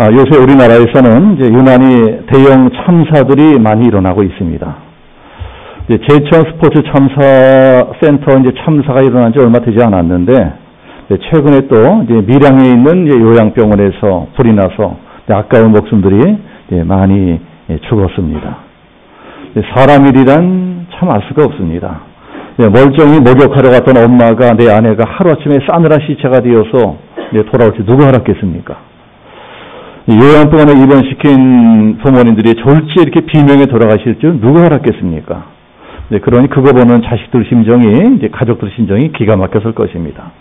요새 우리나라에서는 이제 유난히 대형 참사들이 많이 일어나고 있습니다. 이제 제천 스포츠 참사 센터 이제 참사가 일어난 지 얼마 되지 않았는데, 최근에 또 이제 밀양에 있는 이제 요양병원에서 불이 나서 아까운 목숨들이 많이 죽었습니다. 사람 일이란 참 알 수가 없습니다. 멀쩡히 목욕하러 갔던 엄마가, 내 아내가 하루아침에 싸늘한 시체가 되어서 돌아올지 누가 알았겠습니까? 요양병원에 입원시킨 부모님들이 졸지에 이렇게 비명에 돌아가실 줄 누가 알았겠습니까? 그러니 그거 보는 자식들 심정이, 이제 가족들 심정이 기가 막혔을 것입니다.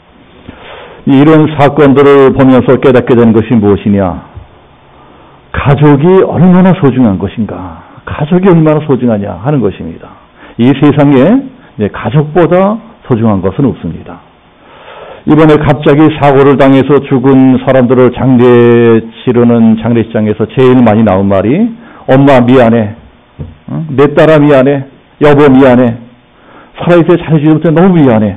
이런 사건들을 보면서 깨닫게 되는 것이 무엇이냐? 가족이 얼마나 소중한 것인가? 가족이 얼마나 소중하냐 하는 것입니다. 이 세상에 가족보다 소중한 것은 없습니다. 이번에 갑자기 사고를 당해서 죽은 사람들을 장례 치르는 장례식장에서 제일 많이 나온 말이 엄마 미안해, 내 딸아 미안해, 여보 미안해, 살아있을 때 잘해주지 못해 너무 미안해.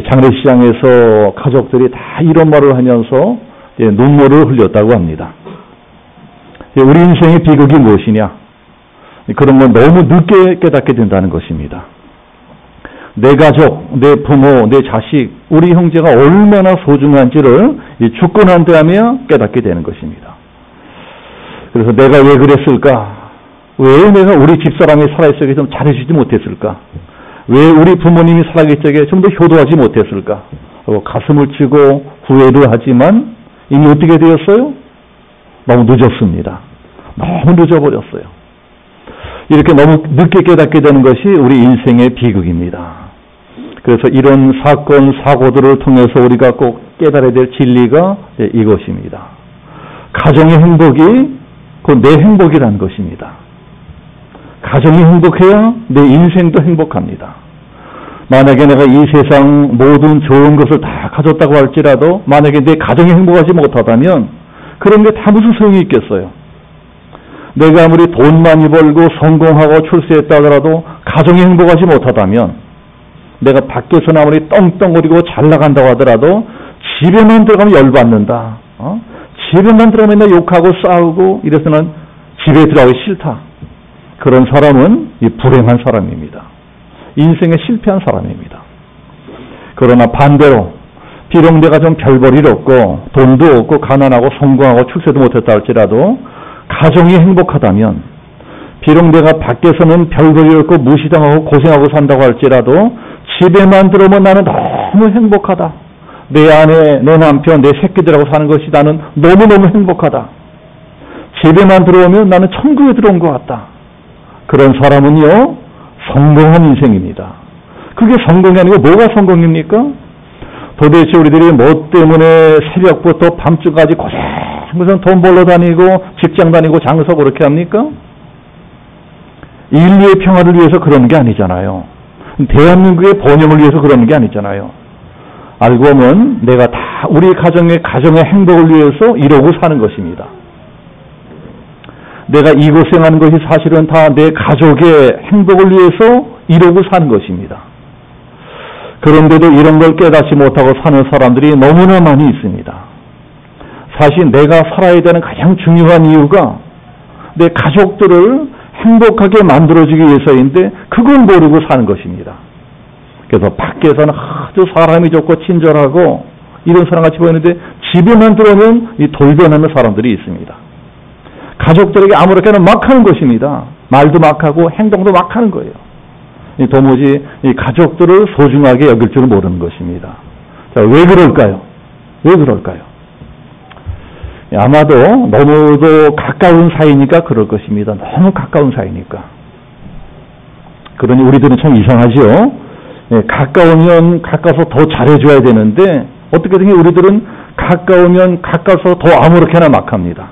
장례식장에서 가족들이 다 이런 말을 하면서 눈물을 흘렸다고 합니다. 우리 인생의 비극이 무엇이냐? 그런 건 너무 늦게 깨닫게 된다는 것입니다. 내 가족, 내 부모, 내 자식, 우리 형제가 얼마나 소중한지를 죽고 난 다음에 깨닫게 되는 것입니다. 그래서 내가 왜 그랬을까? 왜 내가 우리 집사람이 살아있을 때 좀 잘해주지 못했을까? 왜 우리 부모님이 살아계실 적에 좀 더 효도하지 못했을까? 하고 가슴을 치고 후회를 하지만 이미 어떻게 되었어요? 너무 늦었습니다. 너무 늦어버렸어요. 이렇게 너무 늦게 깨닫게 되는 것이 우리 인생의 비극입니다. 그래서 이런 사건, 사고들을 통해서 우리가 꼭 깨달아야 될 진리가 이것입니다. 가정의 행복이 곧 내 행복이라는 것입니다. 가정이 행복해야 내 인생도 행복합니다. 만약에 내가 이 세상 모든 좋은 것을 다 가졌다고 할지라도 만약에 내 가정이 행복하지 못하다면 그런 게 다 무슨 소용이 있겠어요? 내가 아무리 돈 많이 벌고 성공하고 출세했다 하더라도 가정이 행복하지 못하다면 내가 밖에서는 아무리 떵떵거리고 잘 나간다고 하더라도 집에만 들어가면 열받는다. 집에만 들어가면 맨날 욕하고 싸우고 이래서는 집에 들어가기 싫다. 그런 사람은 불행한 사람입니다. 인생에 실패한 사람입니다. 그러나 반대로 비록 내가 좀 별 볼 일 없고 돈도 없고 가난하고 성공하고 출세도 못했다 할지라도 가정이 행복하다면 비록 내가 밖에서는 별 볼 일 없고 무시당하고 고생하고 산다고 할지라도 집에만 들어오면 나는 너무 행복하다. 내 아내, 내 남편, 내 새끼들하고 사는 것이 나는 너무너무 행복하다. 집에만 들어오면 나는 천국에 들어온 것 같다. 그런 사람은요, 성공한 인생입니다. 그게 성공이 아니고 뭐가 성공입니까? 도대체 우리들이 뭐 때문에 새벽부터 밤중까지 고생고생 돈 벌러 다니고 직장 다니고 장사 그렇게 합니까? 인류의 평화를 위해서 그러는 게 아니잖아요. 대한민국의 번영을 위해서 그러는 게 아니잖아요. 알고 보면 내가 다 우리 가정의 행복을 위해서 이러고 사는 것입니다. 내가 이 고생하는 것이 사실은 다 내 가족의 행복을 위해서 이러고 사는 것입니다. 그런데도 이런 걸 깨닫지 못하고 사는 사람들이 너무나 많이 있습니다. 사실 내가 살아야 되는 가장 중요한 이유가 내 가족들을 행복하게 만들어주기 위해서인데 그걸 모르고 사는 것입니다. 그래서 밖에서는 아주 사람이 좋고 친절하고 이런 사람 같이 보이는데 집에만 들어오면 이 돌변하는 사람들이 있습니다. 가족들에게 아무렇게나 막 하는 것입니다. 말도 막 하고 행동도 막 하는 거예요. 도무지 이 가족들을 소중하게 여길 줄 모르는 것입니다. 자, 왜 그럴까요? 왜 그럴까요? 아마도 너무도 가까운 사이니까 그럴 것입니다. 너무 가까운 사이니까. 그러니 우리들은 참 이상하죠. 가까우면 가까워서 더 잘해줘야 되는데 어떻게든 우리들은 가까우면 가까워서 더 아무렇게나 막 합니다.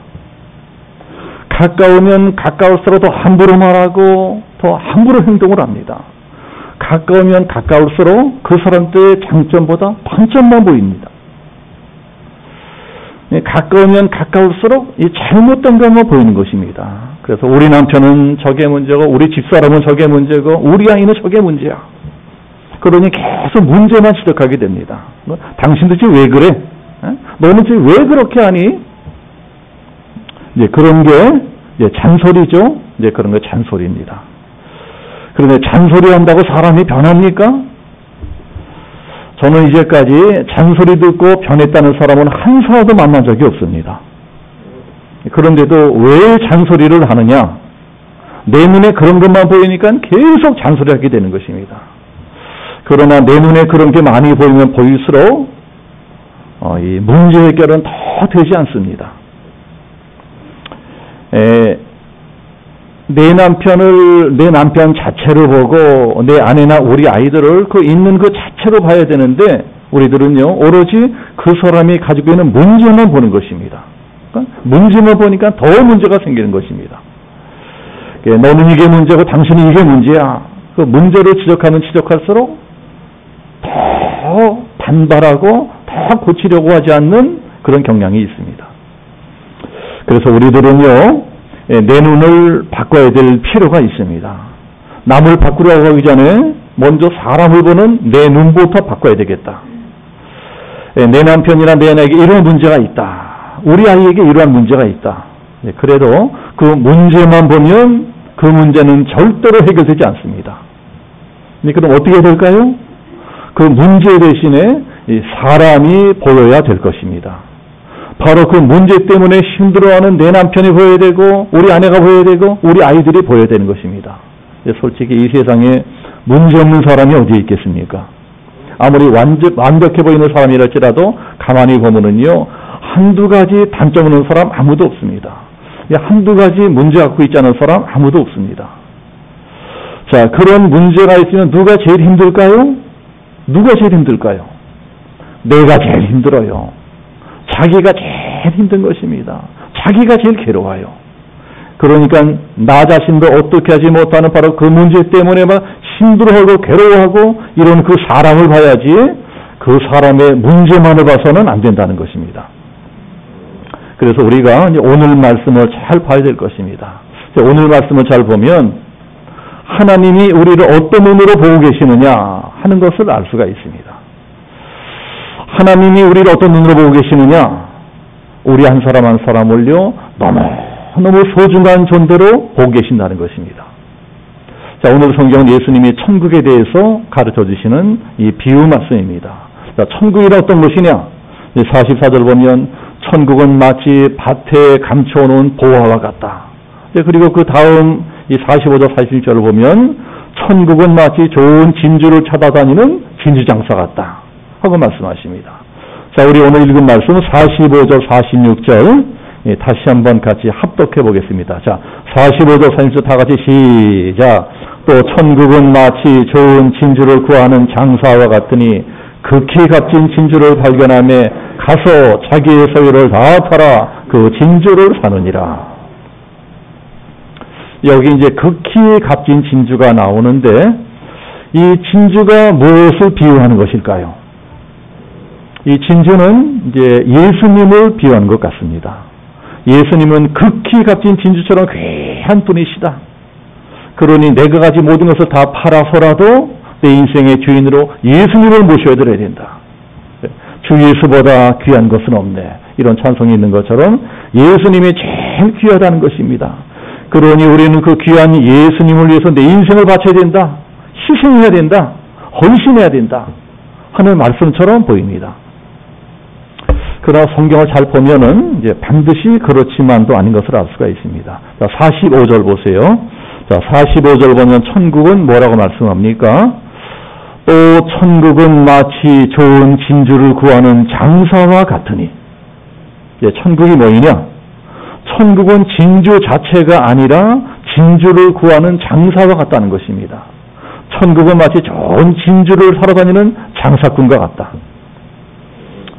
가까우면 가까울수록 더 함부로 말하고 더 함부로 행동을 합니다. 가까우면 가까울수록 그 사람들의 장점보다 단점만 보입니다. 가까우면 가까울수록 이 잘못된 것만 보이는 것입니다. 그래서 우리 남편은 저게 문제고 우리 집사람은 저게 문제고 우리 아이는 저게 문제야. 그러니 계속 문제만 지적하게 됩니다. 당신도 지금 왜 그래? 너는 지금 왜 그렇게 하니? 이제 그런 게 이제 잔소리죠. 이제 그런 게 잔소리입니다. 그런데 잔소리한다고 사람이 변합니까? 저는 이제까지 잔소리 듣고 변했다는 사람은 한 사람도 만난 적이 없습니다. 그런데도 왜 잔소리를 하느냐? 내 눈에 그런 것만 보이니까 계속 잔소리하게 되는 것입니다. 그러나 내 눈에 그런 게 많이 보이면 보일수록 이 문제 해결은 더 되지 않습니다. 내 남편 자체를 보고 내 아내나 우리 아이들을 그 있는 그 자체로 봐야 되는데 우리들은요 오로지 그 사람이 가지고 있는 문제만 보는 것입니다. 그러니까 문제만 보니까 더 문제가 생기는 것입니다. 너는 이게 문제고 당신이 이게 문제야. 그 문제를 지적하면 지적할수록 더 반발하고 더 고치려고 하지 않는 그런 경향이 있습니다. 그래서 우리들은요 내 눈을 바꿔야 될 필요가 있습니다. 남을 바꾸려고 하기 전에 먼저 사람을 보는 내 눈부터 바꿔야 되겠다. 내 남편이나 내 아내에게 이런 문제가 있다. 우리 아이에게 이러한 문제가 있다. 그래도 그 문제만 보면 그 문제는 절대로 해결되지 않습니다. 그럼 어떻게 될까요? 그 문제 대신에 사람이 보여야 될 것입니다. 바로 그 문제 때문에 힘들어하는 내 남편이 보여야 되고 우리 아내가 보여야 되고 우리 아이들이 보여야 되는 것입니다. 솔직히 이 세상에 문제 없는 사람이 어디에 있겠습니까? 아무리 완벽해 보이는 사람이랄지라도 가만히 보면은요 한두 가지 단점 없는 사람 아무도 없습니다. 한두 가지 문제 갖고 있지 않은 사람 아무도 없습니다. 자, 그런 문제가 있으면 누가 제일 힘들까요? 누가 제일 힘들까요? 내가 제일 힘들어요. 자기가 제일 힘든 것입니다. 자기가 제일 괴로워요. 그러니까 나 자신도 어떻게 하지 못하는 바로 그 문제 때문에 막 힘들어하고 괴로워하고 이런 그 사람을 봐야지 그 사람의 문제만을 봐서는 안 된다는 것입니다. 그래서 우리가 오늘 말씀을 잘 봐야 될 것입니다. 오늘 말씀을 잘 보면 하나님이 우리를 어떤 눈으로 보고 계시느냐 하는 것을 알 수가 있습니다. 하나님이 우리를 어떤 눈으로 보고 계시느냐? 우리 한 사람 한 사람을요 너무 소중한 존재로 보고 계신다는 것입니다. 자, 오늘 성경은 예수님이 천국에 대해서 가르쳐 주시는 이 비유 말씀입니다. 자, 천국이란 어떤 것이냐? 44절 보면 천국은 마치 밭에 감춰놓은 보화와 같다. 그리고 그 다음 이 45절 46절을 보면 천국은 마치 좋은 진주를 찾아다니는 진주장사 같다 하고 말씀하십니다. 자, 우리 오늘 읽은 말씀 45절 46절 다시 한번 같이 합독해 보겠습니다. 자, 45절 46절 다 같이 시작. 또 천국은 마치 좋은 진주를 구하는 장사와 같으니 극히 값진 진주를 발견하며 가서 자기의 소유를 다 팔아 그 진주를 사느니라. 여기 이제 극히 값진 진주가 나오는데 이 진주가 무엇을 비유하는 것일까요? 이 진주는 이제 예수님을 비유하는 것 같습니다. 예수님은 극히 값진 진주처럼 귀한 분이시다. 그러니 내가 가진 모든 것을 다 팔아서라도 내 인생의 주인으로 예수님을 모셔드려야 된다. 주 예수보다 귀한 것은 없네. 이런 찬송이 있는 것처럼 예수님이 제일 귀하다는 것입니다. 그러니 우리는 그 귀한 예수님을 위해서 내 인생을 바쳐야 된다. 희생해야 된다. 헌신해야 된다. 하는 말씀처럼 보입니다. 그러나 성경을 잘 보면은 이제 반드시 그렇지만도 아닌 것을 알 수가 있습니다. 자, 45절 보세요. 자, 45절 보면 천국은 뭐라고 말씀합니까? 또 천국은 마치 좋은 진주를 구하는 장사와 같으니. 천국이 뭐이냐? 천국은 진주 자체가 아니라 진주를 구하는 장사와 같다는 것입니다. 천국은 마치 좋은 진주를 사러 다니는 장사꾼과 같다.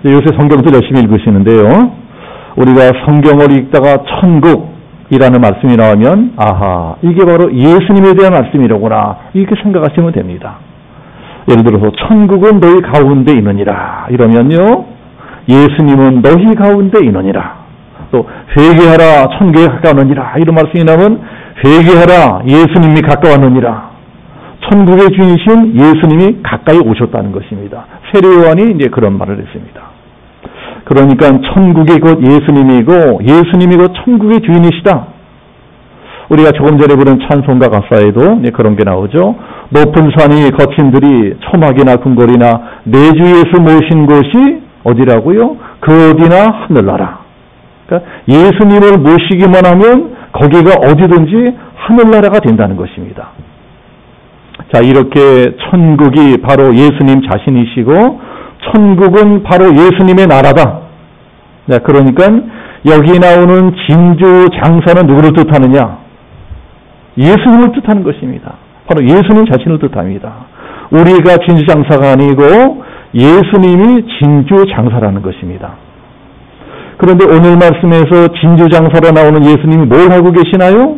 요새 성경도 열심히 읽으시는데요. 우리가 성경을 읽다가 천국이라는 말씀이 나오면 아하, 이게 바로 예수님에 대한 말씀이로구나 이렇게 생각하시면 됩니다. 예를 들어서 천국은 너희 가운데 있느니라 이러면요, 예수님은 너희 가운데 있느니라. 또 회개하라 천국에 가까웠느니라 이런 말씀이 나오면 회개하라 예수님이 가까웠느니라. 천국의 주인이신 예수님이 가까이 오셨다는 것입니다. 세례요한이 이제 그런 말을 했습니다. 그러니까 천국이 곧 예수님이고 예수님이 곧 천국의 주인이시다. 우리가 조금 전에 부른 찬송가 가사에도 그런 게 나오죠. 높은 산이 거친 들이 초막이나 궁궐이나 내 주 예수 모신 곳이 어디라고요? 그 어디나 하늘나라. 그러니까 예수님을 모시기만 하면 거기가 어디든지 하늘나라가 된다는 것입니다. 자, 이렇게 천국이 바로 예수님 자신이시고 천국은 바로 예수님의 나라다. 자, 그러니까 여기 나오는 진주 장사는 누구를 뜻하느냐? 예수님을 뜻하는 것입니다. 바로 예수님 자신을 뜻합니다. 우리가 진주 장사가 아니고 예수님이 진주 장사라는 것입니다. 그런데 오늘 말씀에서 진주 장사로 나오는 예수님이 뭘 하고 계시나요?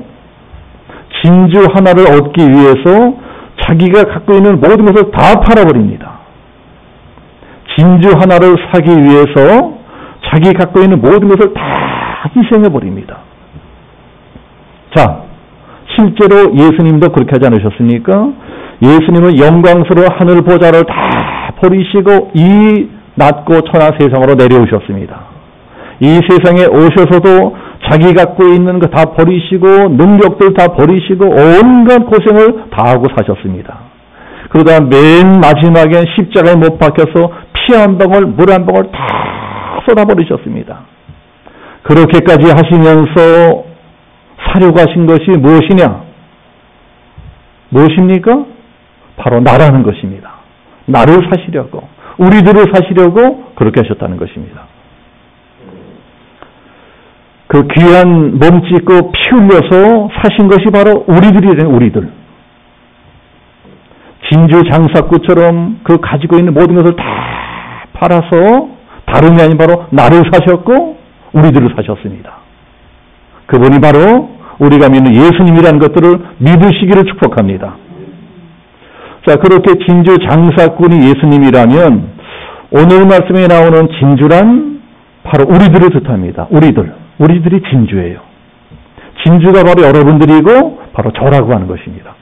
진주 하나를 얻기 위해서 자기가 갖고 있는 모든 것을 다 팔아버립니다. 진주 하나를 사기 위해서 자기 갖고 있는 모든 것을 다 희생해버립니다. 자, 실제로 예수님도 그렇게 하지 않으셨습니까? 예수님은 영광스러운 하늘 보좌를 다 버리시고 이 낮고 천하 세상으로 내려오셨습니다. 이 세상에 오셔서도 자기 갖고 있는 거 다 버리시고 능력들 다 버리시고 온갖 고생을 다 하고 사셨습니다. 그러다 맨 마지막엔 십자가에 못 박혀서 피 한 방울 물 한 방울 다 쏟아버리셨습니다. 그렇게까지 하시면서 사려고 하신 것이 무엇이냐? 무엇입니까? 바로 나라는 것입니다. 나를 사시려고, 우리들을 사시려고 그렇게 하셨다는 것입니다. 그 귀한 몸짓고 피 흘려서 사신 것이 바로 우리들이래요. 우리들. 진주 장사꾼처럼 그 가지고 있는 모든 것을 다 팔아서 다름이 아닌 바로 나를 사셨고 우리들을 사셨습니다. 그분이 바로 우리가 믿는 예수님이라는 것들을 믿으시기를 축복합니다. 자, 그렇게 진주 장사꾼이 예수님이라면 오늘 말씀에 나오는 진주란 바로 우리들을 뜻합니다. 우리들이 진주예요. 진주가 바로 여러분들이고 바로 저라고 하는 것입니다.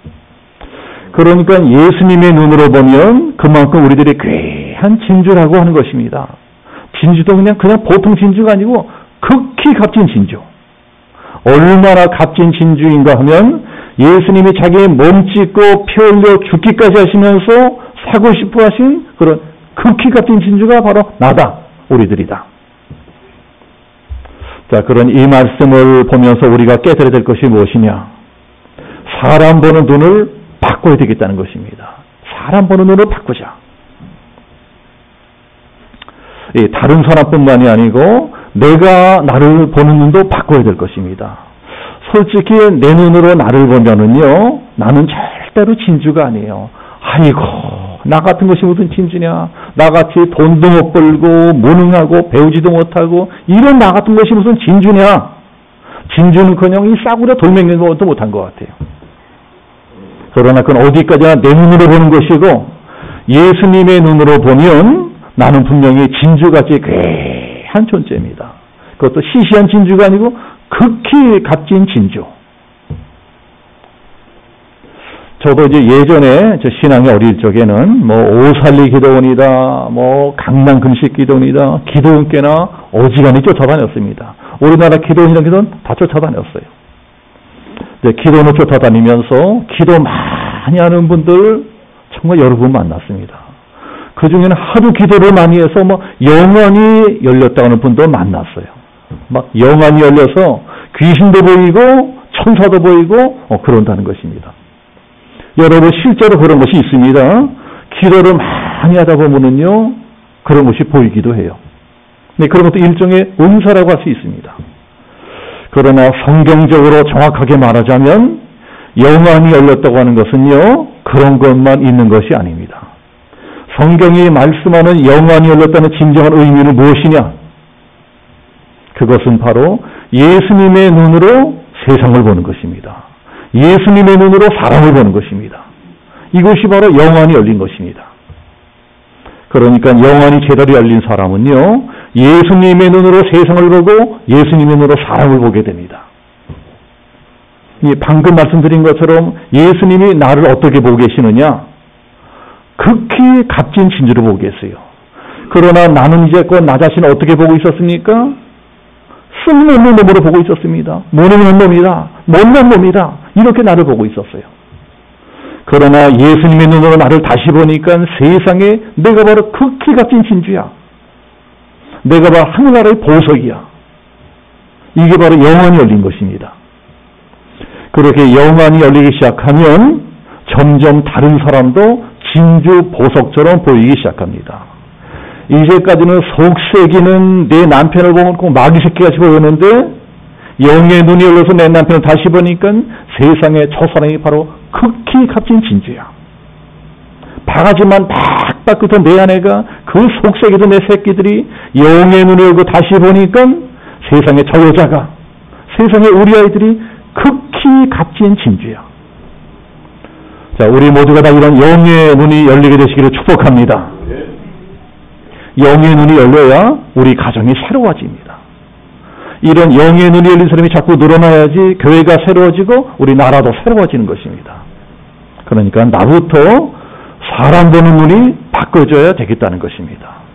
그러니까 예수님의 눈으로 보면 그만큼 우리들이 귀한 진주라고 하는 것입니다. 진주도 그냥 보통 진주가 아니고 극히 값진 진주. 얼마나 값진 진주인가 하면 예수님이 자기의 몸짓고 피 흘려 죽기까지 하시면서 사고 싶어 하신 그런 극히 값진 진주가 바로 나다. 우리들이다. 자, 그런 이 말씀을 보면서 우리가 깨달아야 될 것이 무엇이냐? 사람 보는 눈을 바꿔야 되겠다는 것입니다. 사람 보는 눈을 바꾸자. 다른 사람뿐만이 아니고 내가 나를 보는 눈도 바꿔야 될 것입니다. 솔직히 내 눈으로 나를 보면은요, 나는 절대로 진주가 아니에요. 아이고, 나 같은 것이 무슨 진주냐? 나같이 돈도 못 벌고 무능하고 배우지도 못하고 이런 나 같은 것이 무슨 진주냐? 진주는커녕 이 싸구려 돌멩이는 것도 못한 것 같아요. 그러나 그건 어디까지나 내 눈으로 보는 것이고 예수님의 눈으로 보면 나는 분명히 진주같이 귀한 존재입니다. 그것도 시시한 진주가 아니고 극히 값진 진주. 저도 이제 예전에 저 신앙이 어릴 적에는 뭐 오살리 기도원이다, 뭐 강남 금식 기도원이다, 기도원께나 어지간히 쫓아다녔습니다. 우리나라 기도원이라는 기도원 다 쫓아다녔어요. 기도원을 쫓아다니면서 기도 많이 하는 분들 정말 여러 분 만났습니다. 그 중에는 하도 기도를 많이 해서 뭐 영안이 열렸다고 하는 분도 만났어요. 막 영안이 열려서 귀신도 보이고 천사도 보이고 그런다는 것입니다. 여러분 실제로 그런 것이 있습니다. 기도를 많이 하다 보면은요 그런 것이 보이기도 해요. 네, 그런 것도 일종의 은사라고 할 수 있습니다. 그러나 성경적으로 정확하게 말하자면 영안이 열렸다고 하는 것은요 그런 것만 있는 것이 아닙니다. 성경이 말씀하는 영안이 열렸다는 진정한 의미는 무엇이냐? 그것은 바로 예수님의 눈으로 세상을 보는 것입니다. 예수님의 눈으로 사람을 보는 것입니다. 이것이 바로 영안이 열린 것입니다. 그러니까 영안이 제대로 열린 사람은요 예수님의 눈으로 세상을 보고 예수님의 눈으로 사람을 보게 됩니다. 방금 말씀드린 것처럼 예수님이 나를 어떻게 보고 계시느냐? 극히 값진 진주로 보고 계세요. 그러나 나는 이제껏 나 자신을 어떻게 보고 있었습니까? 쓸모없는 놈으로 보고 있었습니다. 모르는 놈이다. 못난 놈이다. 이렇게 나를 보고 있었어요. 그러나 예수님의 눈으로 나를 다시 보니까 세상에 내가 바로 극히 값진 진주야. 내가 바로 하늘나라의 보석이야. 이게 바로 영안이 열린 것입니다. 그렇게 영안이 열리기 시작하면 점점 다른 사람도 진주 보석처럼 보이기 시작합니다. 이제까지는 속색이는 내 남편을 보면 꼭 마귀 새끼같이 보였는데 영의 눈이 열려서 내 남편을 다시 보니까 세상에 저 사람이 바로 극히 값진 진주야. 바가지만 팍팍 긋은 내 아내가 그 속색이던 내 새끼들이 영의 눈을 열고 다시 보니까 세상에 저 여자가, 세상에 우리 아이들이 극히 값진 진주야. 자, 우리 모두가 다 이런 영의 눈이 열리게 되시기를 축복합니다. 영의 눈이 열려야 우리 가정이 새로워집니다. 이런 영의 눈이 열린 사람이 자꾸 늘어나야지 교회가 새로워지고 우리 나라도 새로워지는 것입니다. 그러니까 나부터 사람 보는 눈이 바꿔줘야 되겠다는 것입니다.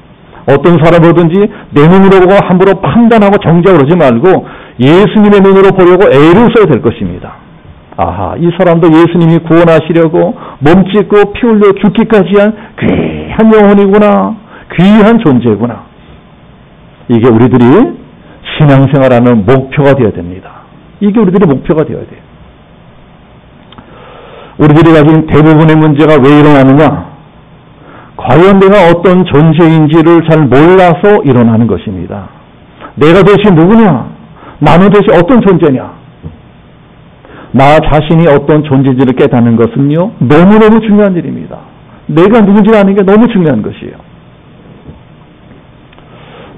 어떤 사람 보든지 내 눈으로 보고 함부로 판단하고 정죄하고 그러지 말고 예수님의 눈으로 보려고 애를 써야 될 것입니다. 아하, 이 사람도 예수님이 구원하시려고 몸짓고 피 흘려 죽기까지 한 귀한 영혼이구나. 귀한 존재구나. 이게 우리들이 신앙생활하는 목표가 되어야 됩니다. 이게 우리들의 목표가 되어야 돼요. 우리들이 가진 대부분의 문제가 왜 일어나느냐? 과연 내가 어떤 존재인지를 잘 몰라서 일어나는 것입니다. 내가 도대체 누구냐? 나는 도대체 어떤 존재냐? 나 자신이 어떤 존재인지를 깨닫는 것은요, 너무너무 중요한 일입니다. 내가 누군지 아는 게 너무 중요한 것이에요.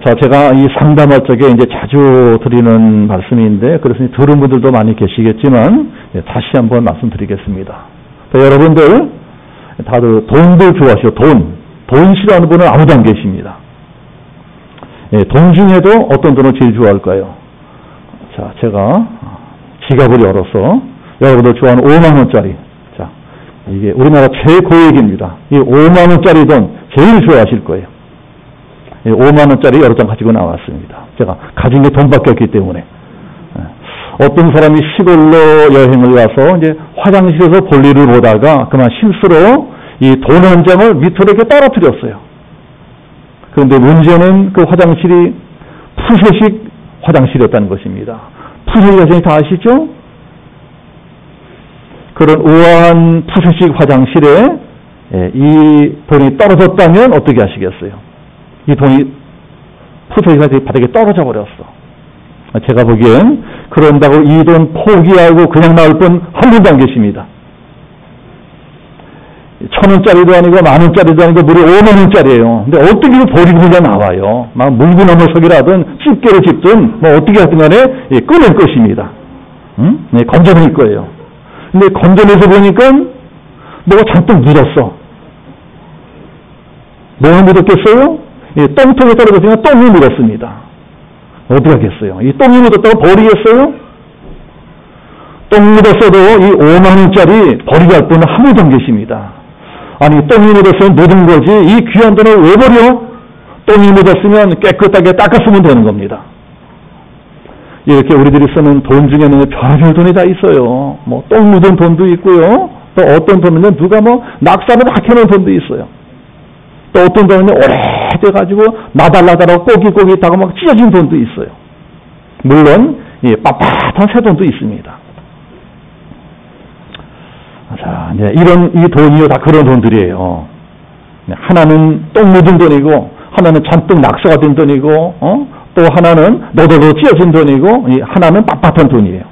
자, 제가 이 상담할 적에 이제 자주 드리는 말씀인데, 그래서 들은 분들도 많이 계시겠지만, 다시 한번 말씀드리겠습니다. 여러분들, 다들 돈들 좋아하시죠? 돈 싫어하는 분은 아무도 안 계십니다. 돈 중에도 어떤 돈을 제일 좋아할까요? 자, 제가 지갑을 열어서 여러분들 좋아하는 5만원짜리. 자, 이게 우리나라 최고액입니다. 이 5만원짜리 돈 제일 좋아하실 거예요. 5만원짜리 여러 장 가지고 나왔습니다. 제가 가진 게 돈밖에 없기 때문에. 어떤 사람이 시골로 여행을 가서 이제 화장실에서 볼일을 보다가 그만 실수로 이 돈 한 장을 밑으로 이렇게 떨어뜨렸어요. 그런데 문제는 그 화장실이 푸세식 화장실이었다는 것입니다. 푸세식 화장실 다 아시죠? 그런 우아한 푸세식 화장실에 이 돈이 떨어졌다면 어떻게 하시겠어요? 이 돈이 푸세식 바닥에 떨어져 버렸어. 제가 보기엔 그런다고 이 돈 포기하고 그냥 나올 분 한 분도 안 계십니다. 1,000원짜리도 아니고 10,000원짜리도 아니고 무려 50,000원짜리예요. 근데 어떻게 버리고 그냥 나와요. 막 물구나무석이라든 집게로 집든 뭐 어떻게 하든 간에 끊을 것입니다. 네, 건져낼 거예요. 근데 건져내서 보니까 뭐가 잔뜩 묻었어. 뭐가 묻었겠어요? 똥통에 떨어졌으니까 똥이 묻었습니다. 어떻게 하겠어요? 이 똥이 묻었다고 버리겠어요? 똥 묻었어도 이 5만원짜리 버리게 할 분은 한 분도 안 계십니다. 아니, 똥이 묻었으면 묻은 거지 이 귀한 돈을 왜 버려? 똥이 묻었으면 깨끗하게 닦았으면 되는 겁니다. 이렇게 우리들이 쓰는 돈 중에는 별별 돈이 다 있어요. 뭐 똥 묻은 돈도 있고요. 또 어떤 돈은 누가 뭐 낙사를 막 해놓은 돈도 있어요. 또 어떤 돈은 오래돼가지고 나달나달하고 꼬깃꼬깃 하고 막 찢어진 돈도 있어요. 물론 빳빳한 새 돈도 있습니다. 자, 이제 이 돈이요 다 그런 돈들이에요. 하나는 똥 묻은 돈이고, 하나는 잔뜩 낙서가 된 돈이고, 또 하나는 너덜너덜 찢어진 돈이고, 하나는 빳빳한 돈이에요.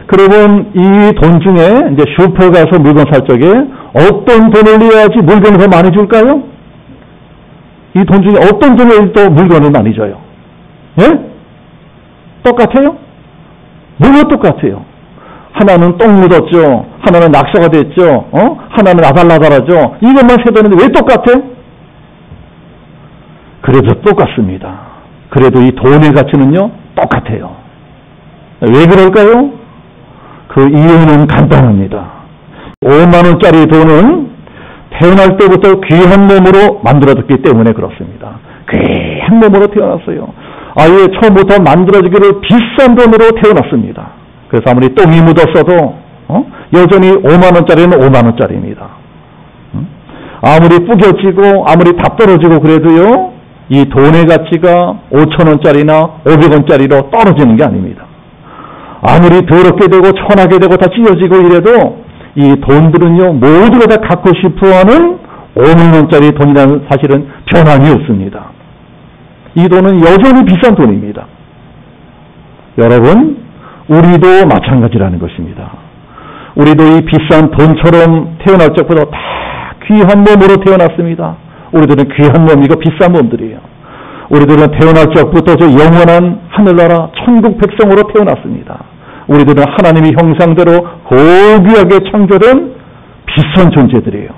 그러면 이 돈 중에 이제 슈퍼 가서 물건 살 적에 어떤 돈을 내야지 물건을 더 많이 줄까요? 이 돈 중에 어떤 돈을 또 물건을 많이 줘요? 예? 똑같아요? 뭐가 똑같아요? 하나는 똥 묻었죠. 하나는 낙서가 됐죠. 하나는 나달나달하죠. 이것만 세 돈인데 왜 똑같아? 그래도 똑같습니다. 그래도 이 돈의 가치는요, 똑같아요. 왜 그럴까요? 그 이유는 간단합니다. 5만원짜리 돈은 태어날 때부터 귀한 몸으로 만들어졌기 때문에 그렇습니다. 귀한 몸으로 태어났어요. 아예 처음부터 만들어지기를 비싼 돈으로 태어났습니다. 그래서 아무리 똥이 묻었어도 여전히 5만원짜리는 5만원짜리입니다. 아무리 뿌겨지고 아무리 다 떨어지고 그래도요, 이 돈의 가치가 5천원짜리나 500원짜리로 떨어지는 게 아닙니다. 아무리 더럽게 되고 천하게 되고 다 찢어지고 이래도 이 돈들은요, 모두가 다 갖고 싶어하는 5만원짜리 돈이라는 사실은 변함이 없습니다. 이 돈은 여전히 비싼 돈입니다. 여러분, 우리도 마찬가지라는 것입니다. 우리도 이 비싼 돈처럼 태어날 적부터 다 귀한 몸으로 태어났습니다. 우리들은 귀한 몸이고 비싼 몸들이에요. 우리들은 태어날 적부터 저 영원한 하늘나라 천국 백성으로 태어났습니다. 우리들은 하나님의 형상대로 고귀하게 창조된 비싼 존재들이에요.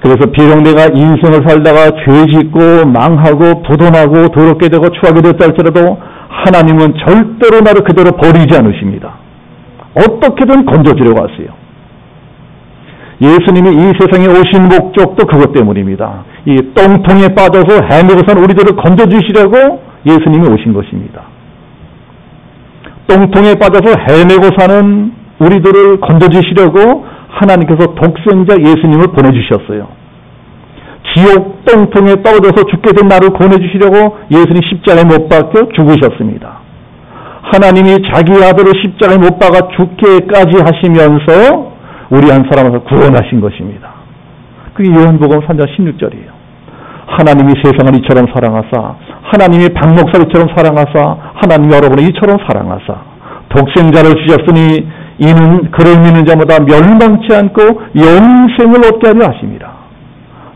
그래서 비록 내가 인생을 살다가 죄짓고 망하고 부도나고 더럽게 되고 추하게 됐다 할지라도 하나님은 절대로 나를 그대로 버리지 않으십니다. 어떻게든 건져주려고 하세요. 예수님이 이 세상에 오신 목적도 그것 때문입니다. 이 똥통에 빠져서 헤매고 산 우리들을 건져주시려고 예수님이 오신 것입니다. 똥통에 빠져서 헤매고 사는 우리들을 건져주시려고 하나님께서 독생자 예수님을 보내주셨어요. 지옥 똥통에 떨어져서 죽게 된 나를 구원해주시려고 예수님 십자가에 못 박혀 죽으셨습니다. 하나님이 자기 아들을 십자가에 못 박아 죽게까지 하시면서 우리 한 사람을 구원하신 것입니다. 그게 요한복음 3장 16절이에요. 하나님이 세상을 이처럼 사랑하사, 하나님이 박목사리처럼 사랑하사, 하나님이 여러분을 이처럼 사랑하사 독생자를 주셨으니 이는 그를 믿는 자마다 멸망치 않고 영생을 얻게 하려 하심이라.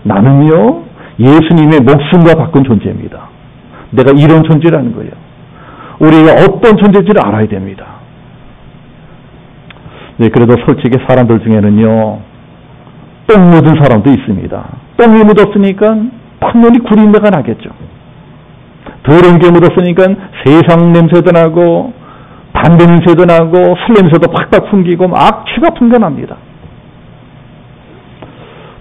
나는요, 예수님의 목숨과 바꾼 존재입니다. 내가 이런 존재라는 거예요. 우리가 어떤 존재인지를 알아야 됩니다. 네, 그래도 솔직히 사람들 중에는요, 똥 묻은 사람도 있습니다. 똥이 묻었으니까 당연히 구린내가 나겠죠. 더러운 게 묻었으니까 세상 냄새도 나고 담배 냄새도 나고 술 냄새도 팍팍 풍기고 악취가 풍겨납니다.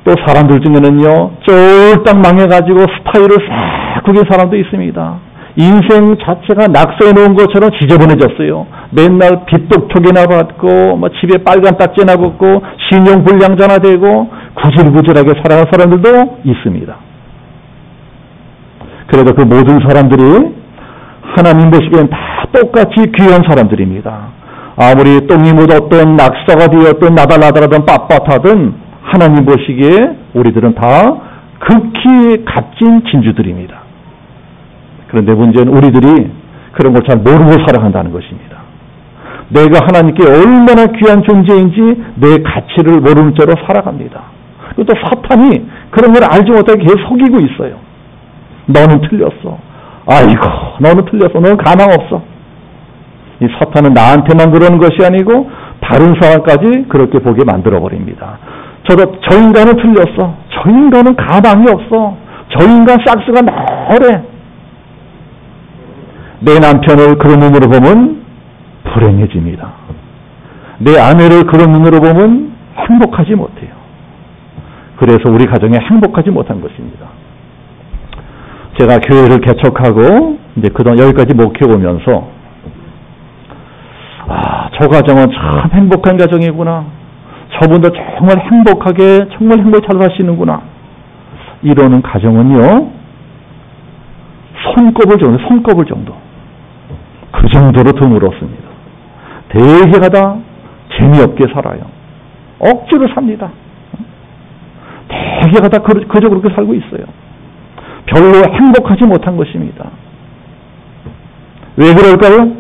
또 사람들 중에는요, 쫄딱 망해가지고 스타일을 싹 구긴 사람도 있습니다. 인생 자체가 낙서해 놓은 것처럼 지저분해졌어요. 맨날 빚독촉이나 받고 집에 빨간 딱지나 붙고 신용불량자나 되고 구질구질하게 살아가는 사람들도 있습니다. 그래도 그 모든 사람들이 하나님 보시기엔 다 똑같이 귀한 사람들입니다. 아무리 똥이 묻었던 낙서가 되었던 나달나달하던 빳빳하던 하나님 보시기에 우리들은 다 극히 값진 진주들입니다. 그런데 문제는 우리들이 그런 걸 잘 모르고 살아간다는 것입니다. 내가 하나님께 얼마나 귀한 존재인지 내 가치를 모르는 채로 살아갑니다. 그리고 또 사탄이 그런 걸 알지 못하게 계속 속이고 있어요. 너는 틀렸어. 아이고, 너는 틀렸어. 너는 가망 없어. 이 사탄은 나한테만 그러는 것이 아니고 다른 사람까지 그렇게 보게 만들어버립니다. 저 인간은 틀렸어. 저 인간은 가망이 없어. 저 인간 싹스가 노래. 내 남편을 그런 눈으로 보면 불행해집니다. 내 아내를 그런 눈으로 보면 행복하지 못해요. 그래서 우리 가정에 행복하지 못한 것입니다. 제가 교회를 개척하고 이제 그동안 여기까지 목회 오면서 저 가정은 참 행복한 가정이구나. 저분도 정말 행복하게 정말 행복히 잘 사시는구나. 이러는 가정은요, 손꼽을 정도. 그 정도로 드물었습니다. 대개가 다 재미없게 살아요. 억지로 삽니다. 대개가 다 그저 그렇게 살고 있어요. 별로 행복하지 못한 것입니다. 왜 그럴까요?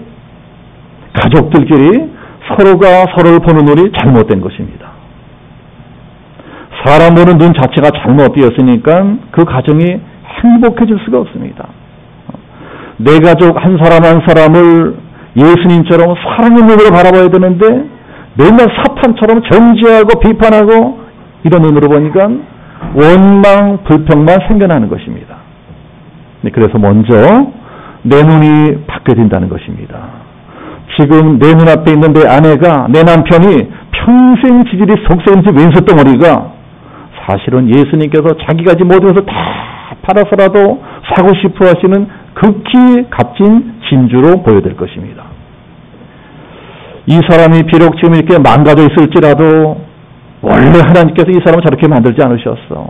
가족들끼리 서로가 서로를 보는 눈이 잘못된 것입니다. 사람 보는 눈 자체가 잘못되었으니까 그 가정이 행복해질 수가 없습니다. 내 가족 한 사람 한 사람을 예수님처럼 사랑의 눈으로 바라봐야 되는데 맨날 사탄처럼 정죄하고 비판하고 이런 눈으로 보니까 원망, 불평만 생겨나는 것입니다. 그래서 먼저 내 눈이 바뀌어진다는 것입니다. 지금 내 눈앞에 있는 내 아내가, 내 남편이 평생 지질이 속세인지 왼수덩어리가 사실은 예수님께서 자기가 지금 모든 것을 다 팔아서라도 사고 싶어 하시는 극히 값진 진주로 보여될 것입니다. 이 사람이 비록 지금 이렇게 망가져 있을지라도 원래 하나님께서 이 사람을 저렇게 만들지 않으셨어.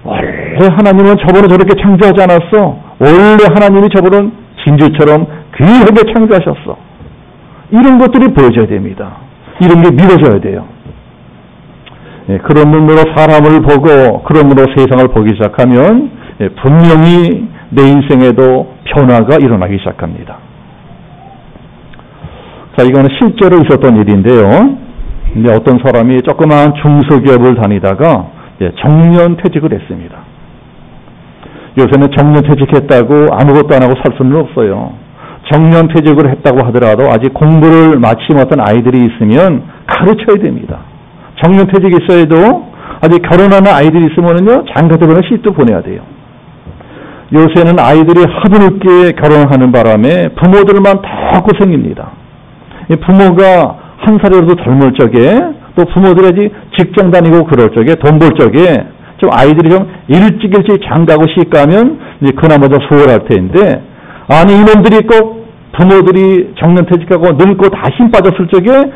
원래 하나님은 저분을 저렇게 창조하지 않았어. 원래 하나님이 저분은 진주처럼 귀하게 창조하셨어. 이런 것들이 보여져야 됩니다. 이런 게 믿어져야 돼요. 그런 눈으로 사람을 보고 그런 눈으로 세상을 보기 시작하면 분명히 내 인생에도 변화가 일어나기 시작합니다. 자, 이거는 실제로 있었던 일인데요. 이제 어떤 사람이 조그마한 중소기업을 다니다가 정년퇴직을 했습니다. 요새는 정년퇴직했다고 아무것도 안 하고 살 수는 없어요. 정년퇴직을 했다고 하더라도 아직 공부를 마치지 못한 아이들이 있으면 가르쳐야 됩니다. 정년퇴직이 있어도 아직 결혼하는 아이들이 있으면요, 장가들어는 시집도 보내야 돼요. 요새는 아이들이 하도 늦게 결혼하는 바람에 부모들만 더 고생입니다. 부모가 한 살이라도 젊을 적에, 또 부모들이 아직 직장 다니고 그럴 적에, 돈 벌 적에 좀 아이들이 좀 일찍 장가고 시집가면 이제 그나마 좀 수월할 텐데, 아니 이놈들이 꼭 부모들이 정년퇴직하고 늙고 다 힘 빠졌을 적에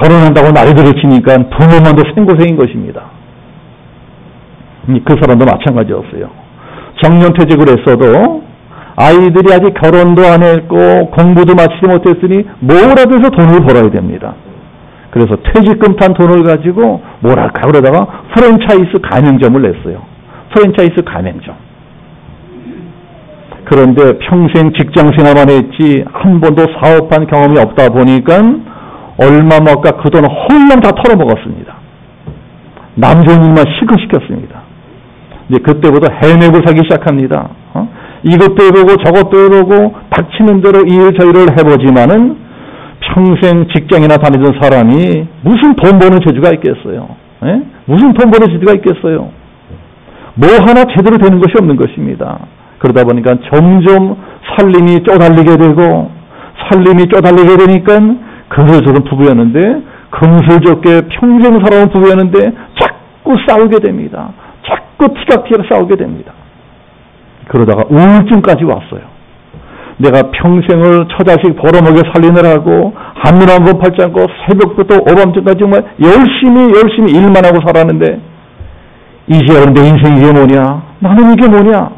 결혼한다고 나이들을 치니까 부모만도 생고생인 것입니다. 그 사람도 마찬가지였어요. 정년퇴직을 했어도 아이들이 아직 결혼도 안 했고 공부도 마치지 못했으니 뭐라도 해서 돈을 벌어야 됩니다. 그래서 퇴직금 탄 돈을 가지고 뭐랄까 그러다가 프랜차이즈 가맹점을 냈어요. 프랜차이즈 가맹점. 그런데 평생 직장 생활만 했지 한 번도 사업한 경험이 없다 보니까 얼마 먹까 그 돈을 홀랑 다 털어먹었습니다. 남 좋은 일만 실컷시켰습니다. 이제 그때부터 해내고 살기 시작합니다. 이것도 해보고 저것도 해보고 닥치는 대로 이 일 저 일을 해보지만은 평생 직장이나 다니던 사람이 무슨 돈 버는 재주가 있겠어요? 에? 무슨 돈 버는 재주가 있겠어요? 뭐 하나 제대로 되는 것이 없는 것입니다. 그러다 보니까 점점 살림이 쪼달리게 되고 살림이 쪼달리게 되니까 금슬저런 부부였는데 금슬좋게 평생 살아온 부부였는데 자꾸 싸우게 됩니다. 자꾸 티격태격 싸우게 됩니다. 그러다가 우울증까지 왔어요. 내가 평생을 처자식 벌어먹여 살리느라고 한눈 한 번 팔지 않고 새벽부터 오밤중까지 정말 열심히 일만 하고 살았는데 이제 내 인생이 이게 뭐냐? 나는 이게 뭐냐?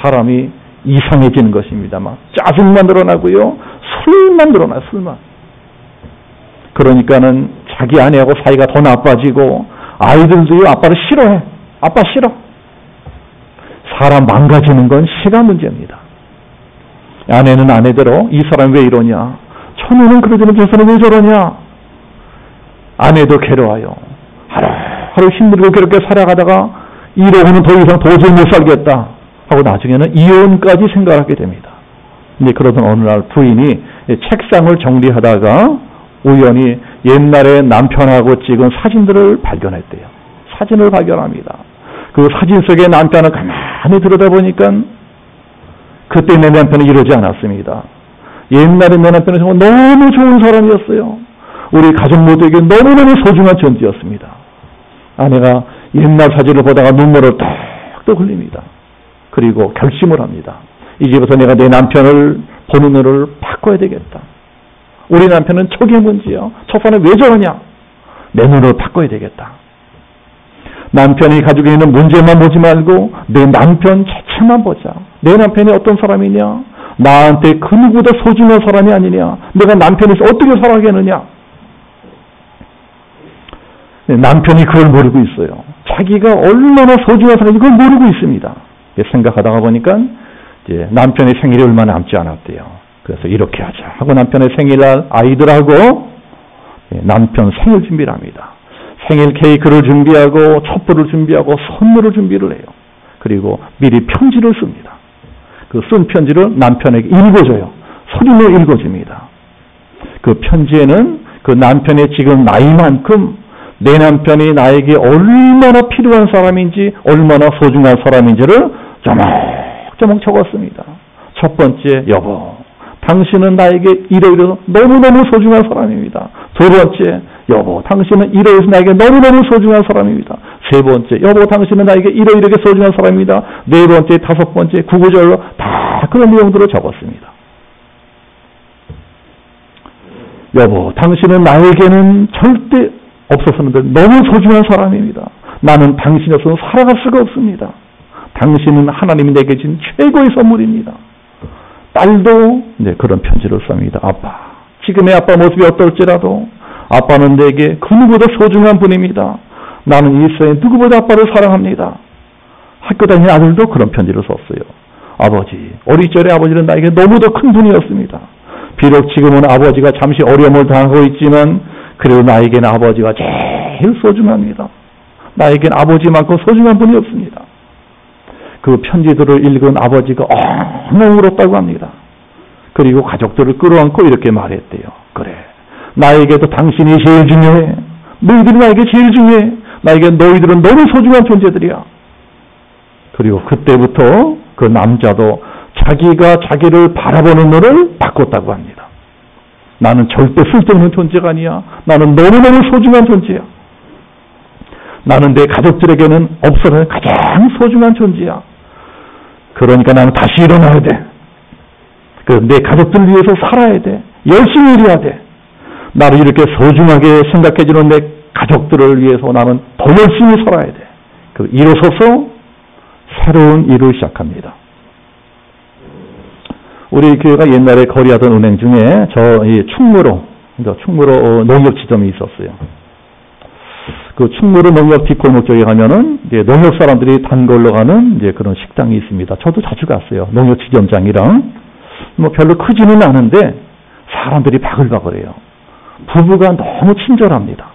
사람이 이상해지는 것입니다. 막 짜증만 늘어나고요. 술만 늘어나요. 술만. 그러니까는 자기 아내하고 사이가 더 나빠지고 아이들도 아빠를 싫어해. 아빠 싫어. 사람 망가지는 건 시간 문제입니다. 아내는 아내대로 이 사람 왜 이러냐? 처녀는 그러지는 저 사람 왜 저러냐? 아내도 괴로워요. 하루 힘들고 괴롭게 살아가다가 이러고는 더 이상 도저히 못 살겠다 하고 나중에는 이혼까지 생각하게 됩니다. 근데 그러던 어느 날 부인이 책상을 정리하다가 우연히 옛날에 남편하고 찍은 사진들을 발견했대요. 사진을 발견합니다. 그 사진 속에 남편을 가만히 들여다보니까 그때 내 남편은 이러지 않았습니다. 옛날에 내 남편은 정말 너무 좋은 사람이었어요. 우리 가족 모두에게 너무너무 소중한 존재였습니다. 아내가 옛날 사진을 보다가 눈물을 뚝뚝 흘립니다. 그리고 결심을 합니다. 이제부터 내가 내 남편을 보는 눈을 바꿔야 되겠다. 우리 남편은 저게 문제야. 저 사람은 왜 저러냐? 내 눈을 바꿔야 되겠다. 남편이 가지고 있는 문제만 보지 말고 내 남편 자체만 보자. 내 남편이 어떤 사람이냐? 나한테 그 누구보다 소중한 사람이 아니냐? 내가 남편에서 어떻게 살아가겠느냐? 남편이 그걸 모르고 있어요. 자기가 얼마나 소중한 사람인지 그걸 모르고 있습니다. 생각하다가 보니까 이제 남편의 생일이 얼마 남지 않았대요. 그래서 이렇게 하자 하고 남편의 생일날 아이들하고 남편 생일 준비를 합니다. 생일 케이크를 준비하고 촛불을 준비하고 선물을 준비를 해요. 그리고 미리 편지를 씁니다. 그 쓴 편지를 남편에게 읽어줘요. 소리로 읽어줍니다. 그 편지에는 그 남편의 지금 나이만큼 내 남편이 나에게 얼마나 필요한 사람인지 얼마나 소중한 사람인지를 조목조목 적었습니다. 첫 번째, 여보, 당신은 나에게 이러이러 너무너무 소중한 사람입니다. 두 번째, 여보, 당신은 이러이러 나에게 너무너무 소중한 사람입니다. 세 번째, 여보 당신은 나에게 이러이러게 소중한 사람입니다. 네 번째, 다섯 번째, 구구절로 다 그런 내용들을 적었습니다. 여보 당신은 나에게는 절대 없어서는 너무 소중한 사람입니다. 나는 당신이 없어서 살아갈 수가 없습니다. 당신은 하나님이 내게 준 최고의 선물입니다. 딸도 그런 편지를 씁니다. 아빠, 지금의 아빠 모습이 어떨지라도 아빠는 내게 그 누구보다 소중한 분입니다. 나는 이 세상에 누구보다 아빠를 사랑합니다. 학교 다니는 아들도 그런 편지를 썼어요. 아버지, 어릴 적에 아버지는 나에게 너무도 큰 분이었습니다. 비록 지금은 아버지가 잠시 어려움을 당하고 있지만 그래도 나에게는 아버지가 제일 소중합니다. 나에겐 아버지만큼 소중한 분이 없습니다. 그 편지들을 읽은 아버지가 엉엉 울었다고 합니다. 그리고 가족들을 끌어안고 이렇게 말했대요. 그래, 나에게도 당신이 제일 중요해. 너희들이 나에게 제일 중요해. 나에게 너희들은 너무 소중한 존재들이야. 그리고 그때부터 그 남자도 자기가 자기를 바라보는 눈을 바꿨다고 합니다. 나는 절대 쓸데없는 존재가 아니야. 나는 너무너무 소중한 존재야. 나는 내 가족들에게는 없어서는 가장 소중한 존재야. 그러니까 나는 다시 일어나야 돼. 내 가족들을 위해서 살아야 돼. 열심히 일해야 돼. 나를 이렇게 소중하게 생각해주는 내 가족들을 위해서 나는 더 열심히 살아야 돼. 일어서서 새로운 일을 시작합니다. 우리 교회가 옛날에 거래하던 은행 중에 충무로 농협지점이 있었어요. 그 충무로 농협 뒷골목 쪽에 가면은 농협 사람들이 단 걸로 가는 그런 식당이 있습니다. 저도 자주 갔어요. 농협 지점장이랑 별로 크지는 않은데 사람들이 바글바글해요. 부부가 너무 친절합니다.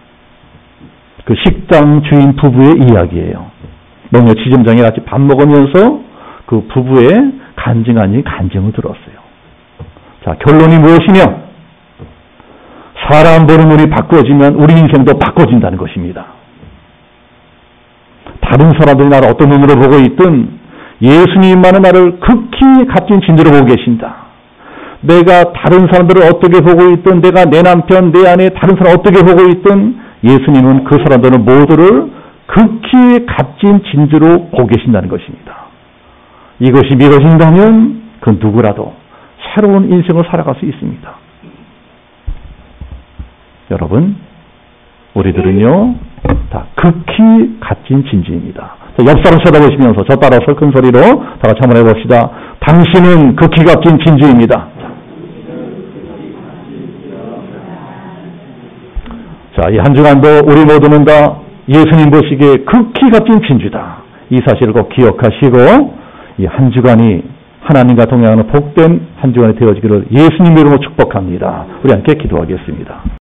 그 식당 주인 부부의 이야기예요. 농협 지점장이 같이 밥 먹으면서 그 부부의 간증 아닌 간증을 들었어요. 자, 결론이 무엇이냐? 사람 보는 눈이 바꿔지면 우리 인생도 바꿔진다는 것입니다. 다른 사람들이 나를 어떤 눈으로 보고 있든 예수님만은 나를 극히 값진 진리로 보고 계신다. 내가 다른 사람들을 어떻게 보고 있든, 내가 내 남편, 내 아내, 다른 사람 어떻게 보고 있든 예수님은 그 사람들을 모두를 극히 값진 진주로 보고 계신다는 것입니다. 이것이 믿어진다면 그 누구라도 새로운 인생을 살아갈 수 있습니다. 여러분, 우리들은요 다 극히 값진 진주입니다. 옆 사람 쳐다보시면서 저 따라서 큰 소리로 다 같이 한번 해봅시다. 당신은 극히 값진 진주입니다. 자, 이 한 주간도 우리 모두는 다 예수님 보시기에 극히 값진 진주다. 이 사실을 꼭 기억하시고 이 한 주간이 하나님과 동행하는 복된 한 주간이 되어지기를 예수님 이름으로 축복합니다. 우리 함께 기도하겠습니다.